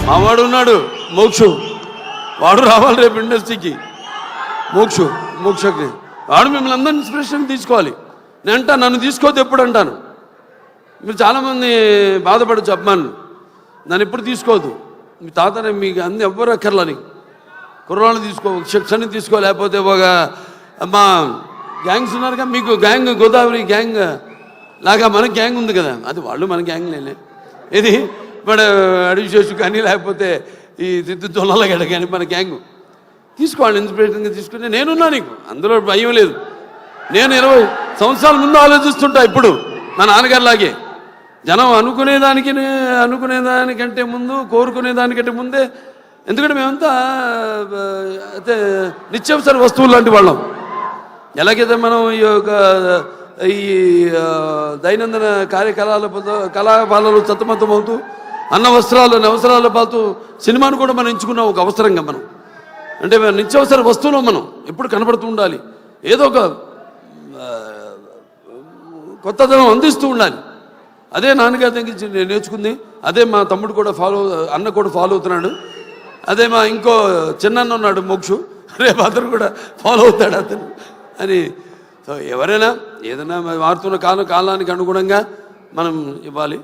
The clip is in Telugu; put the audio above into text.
మావాడు ఉన్నాడు మోక్షు, వాడు రావాలి రేపు ఇండస్ట్రీకి. మోక్షకి వాడు మిమ్మల్ని అందరినీ ఇన్స్పిరేషన్ తీసుకోవాలి. నేను అంటా నన్ను తీసుకోవద్దు ఎప్పుడు అంటాను. మీరు చాలామంది బాధపడచ్చు అభిమానులు, నన్ను ఎప్పుడు తీసుకోవద్దు. మీ తాతనే మీకు అన్ని ఎవ్వరు అక్కర్లని కుర్రాళ్ళు తీసుకో, శిక్షణ తీసుకో, లేకపోతే ఒక మా గ్యాంగ్స్ ఉన్నారుగా, మీకు గ్యాంగ్ గోదావరి గ్యాంగ్ లాగా మన గ్యాంగ్ ఉంది కదా, అది వాళ్ళు మన గ్యాంగ్ లేలే. ఇది మన అడివిశేషు కానీ లేకపోతే ఈ తిత్తులగడ కానీ మన గ్యాంగ్ తీసుకోవాలి. ఇన్స్పిరేషన్గా తీసుకుంటే నేనున్నా, నీకు అందులో భయం లేదు. నేను 20 సంవత్సరాల ముందు ఆలోచిస్తుంటా. ఇప్పుడు మా నాన్నగారిలాగే జనం అనుకునేదానికంటే ముందు, కోరుకునేదానికంటే ముందే. ఎందుకంటే మేమంతా అయితే నిత్యావసర వస్తువులు లాంటి వాళ్ళం. ఎలాగైతే మనం ఈ దైనందిన కళాపాలలో సతమతమవుతూ అవసరాలు పాలుతూ సినిమాను కూడా మనం ఎంచుకున్నాం ఒక అవసరంగా. మనం అంటే నిత్యావసర వస్తువులు మనం ఎప్పుడు కనబడుతూ ఉండాలి, ఏదో ఒక కొత్తదనం అందిస్తూ ఉండాలి. అదే నాన్నగారి దగ్గర నేను నేర్చుకుంది. అదే మా తమ్ముడు కూడా అన్న కూడా ఫాలో అవుతున్నాడు. అదే మా ఇంకో చిన్న ఉన్నాడు మోక్షు, రేపు అతను కూడా ఫాలో అవుతాడు అతను అని. సో ఎవరైనా ఏదైనా మారుతున్న కాలానికి అనుగుణంగా మనం ఇవ్వాలి.